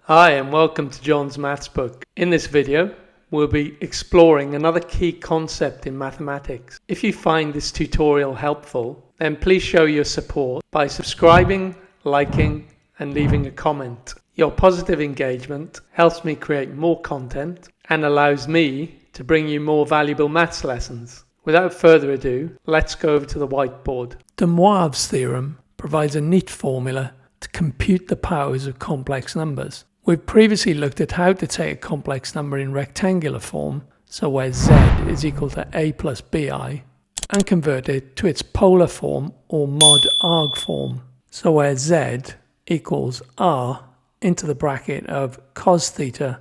Hi and welcome to John's Maths Book. In this video, we'll be exploring another key concept in mathematics. If you find this tutorial helpful, then please show your support by subscribing, liking, and leaving a comment. Your positive engagement helps me create more content and allows me to bring you more valuable maths lessons. Without further ado, let's go over to the whiteboard. De Moivre's theorem provides a neat formula to compute the powers of complex numbers. We've previously looked at how to take a complex number in rectangular form, so where z is equal to a plus bi, and convert it to its polar form or mod arg form, so where z equals r into the bracket of cos theta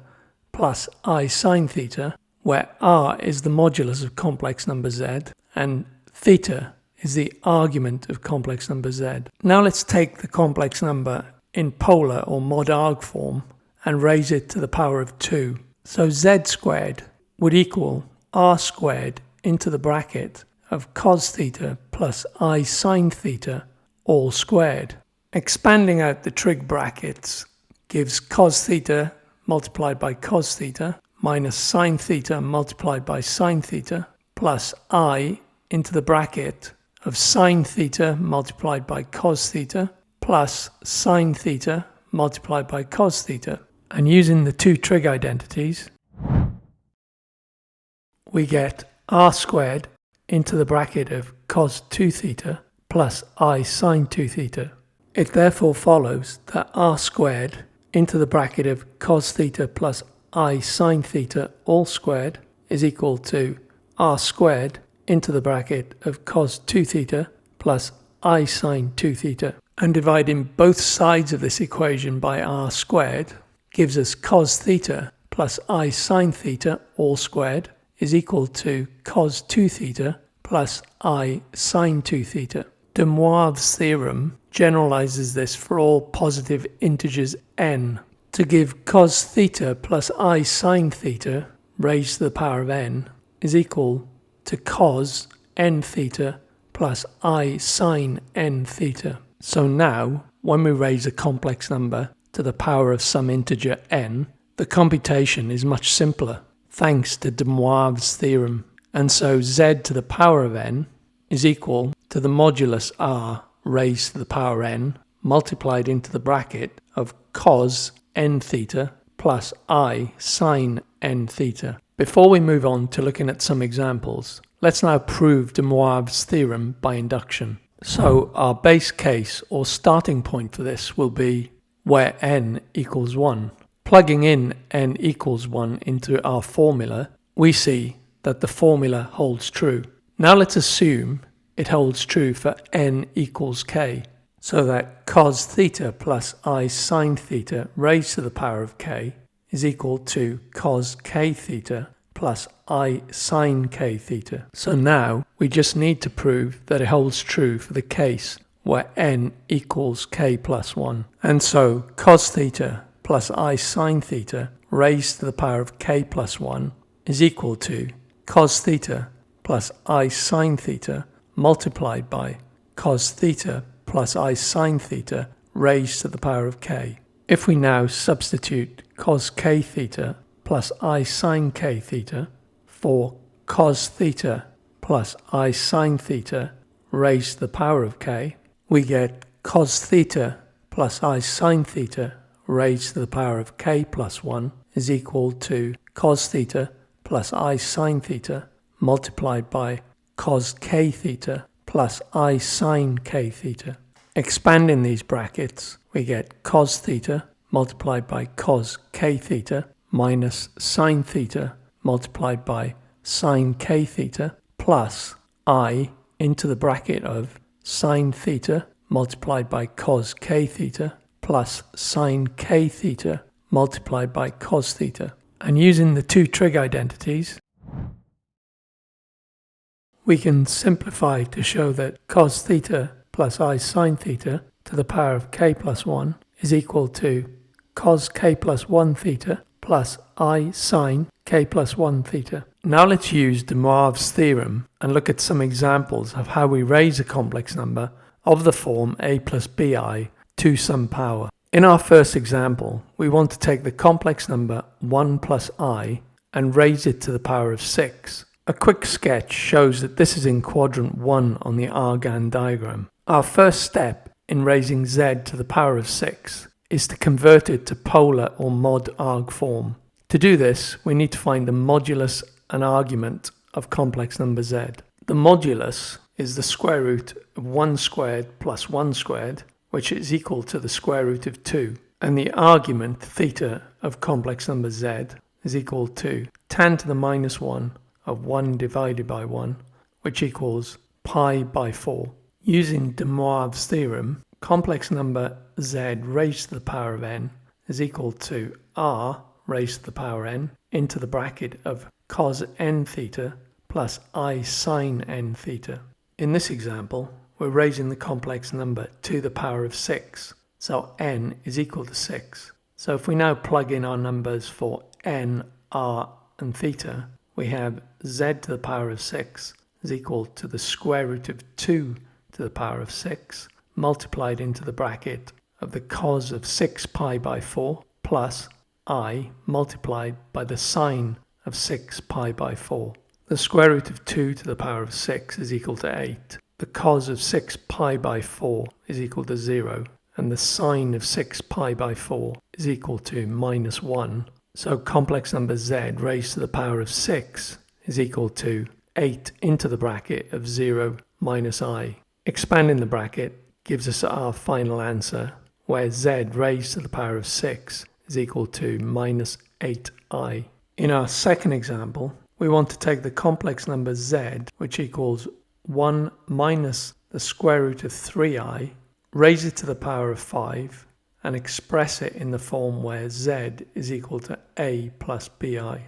plus I sine theta, where r is the modulus of complex number z and theta is the argument of complex number z. Now let's take the complex number in polar or mod arg form and raise it to the power of 2. So z squared would equal r squared into the bracket of cos theta plus I sine theta all squared. Expanding out the trig brackets gives cos theta multiplied by cos theta minus sine theta multiplied by sine theta plus I into the bracket of sine theta multiplied by cos theta plus sine theta multiplied by cos theta. And using the two trig identities, we get r squared into the bracket of cos 2 theta plus I sine 2 theta. It therefore follows that r squared into the bracket of cos theta plus I sine theta all squared is equal to r squared into the bracket of cos 2 theta plus I sine 2 theta. And dividing both sides of this equation by r squared gives us cos theta plus I sine theta all squared is equal to cos 2 theta plus I sine 2 theta. De Moivre's theorem generalizes this for all positive integers n to give cos theta plus I sine theta raised to the power of n is equal to cos n theta plus I sine n theta. So now, when we raise a complex number to the power of some integer n, the computation is much simpler, thanks to De Moivre's theorem. And so z to the power of n is equal to the modulus r raised to the power n multiplied into the bracket of cos n theta plus I sine n theta. Before we move on to looking at some examples, let's now prove De Moivre's theorem by induction. So our base case or starting point for this will be where n equals 1. Plugging in n equals 1 into our formula, we see that the formula holds true. Now let's assume it holds true for n equals k, so that cos theta plus I sine theta raised to the power of k is equal to cos k theta plus I sine k theta. So now we just need to prove that it holds true for the case where n equals k plus 1. And so cos theta plus I sine theta raised to the power of k plus 1 is equal to cos theta plus I sine theta multiplied by cos theta plus I sine theta raised to the power of k. If we now substitute cos k theta plus I sine k theta for cos theta plus I sine theta raised to the power of k, we get cos theta plus I sine theta raised to the power of k plus 1 is equal to cos theta plus I sine theta multiplied by cos k theta plus I sine k theta. Expanding these brackets, we get cos theta multiplied by cos k theta minus sine theta multiplied by sine k theta plus I into the bracket of sine theta multiplied by cos k theta plus sine k theta multiplied by cos theta. And using the two trig identities, we can simplify to show that cos theta plus I sine theta to the power of k plus 1 is equal to cos k plus 1 theta plus I sine k plus 1 theta. Now let's use De Moivre's theorem and look at some examples of how we raise a complex number of the form a plus bi to some power. In our first example, we want to take the complex number 1 plus I and raise it to the power of 6. A quick sketch shows that this is in quadrant 1 on the Argand diagram. Our first step in raising z to the power of 6 is to convert it to polar or mod arg form. To do this, we need to find the modulus and argument of complex number z. The modulus is the square root of 1 squared plus 1 squared, which is equal to the square root of 2. And the argument, theta, of complex number z is equal to tan to the minus 1 of 1 divided by 1, which equals pi by 4. Using de Moivre's theorem, complex number z raised to the power of n is equal to r raised to the power n into the bracket of cos n theta plus I sine n theta. In this example, we're raising the complex number to the power of 6, so n is equal to 6. So if we now plug in our numbers for n, r, and theta, we have z to the power of 6 is equal to the square root of 2 to the power of 6 multiplied into the bracket of the cos of 6 pi by 4 plus I multiplied by the sine of 6 pi by 4. The square root of 2 to the power of 6 is equal to 8. The cos of 6 pi by 4 is equal to 0, and the sine of 6 pi by 4 is equal to minus 1. So complex number z raised to the power of 6 is equal to 8 into the bracket of 0 minus I. Expanding the bracket gives us our final answer, where z raised to the power of 6 is equal to minus 8i. In our second example, we want to take the complex number z, which equals 1 minus the square root of 3i, raise it to the power of 5, and express it in the form where z is equal to a plus bi.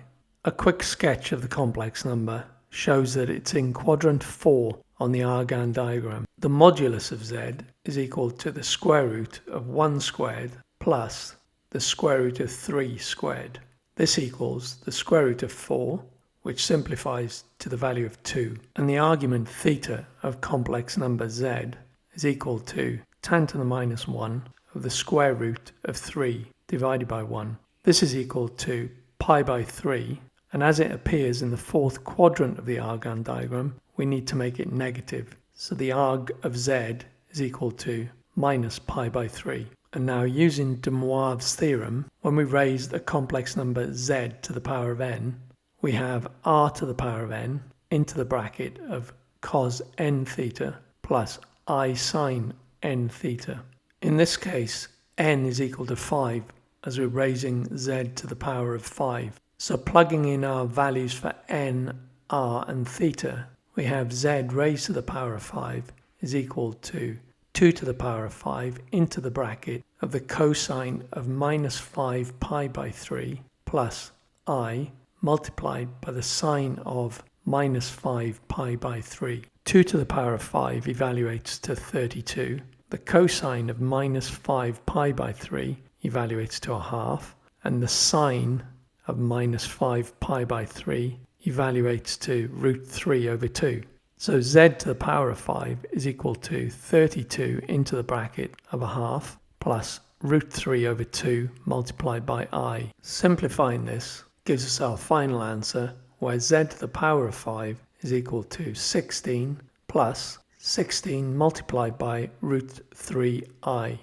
A quick sketch of the complex number shows that it's in quadrant 4 on the Argand diagram. The modulus of z is equal to the square root of 1 squared plus the square root of 3 squared. This equals the square root of 4, which simplifies to the value of 2, and the argument theta of complex number z is equal to tan to the minus 1 of the square root of 3 divided by 1. This is equal to pi by 3, and as it appears in the fourth quadrant of the Argand diagram, we need to make it negative. So the arg of z is equal to minus pi by 3. And now using de Moivre's theorem, when we raise a complex number z to the power of n, we have r to the power of n into the bracket of cos n theta plus I sine n theta. In this case, n is equal to 5 as we're raising z to the power of 5. So plugging in our values for n, r, and theta, we have z raised to the power of 5 is equal to 2 to the power of 5 into the bracket of the cosine of minus 5 pi by 3 plus I multiplied by the sine of minus 5 pi by 3. 2 to the power of 5 evaluates to 32. The cosine of minus 5 pi by 3 evaluates to a half, and the sine of minus 5 pi by 3 evaluates to root 3 over 2. So z to the power of 5 is equal to 32 into the bracket of a half plus root 3 over 2 multiplied by I. Simplifying this gives us our final answer, where z to the power of 5 is equal to 16 plus 16 multiplied by root 3i.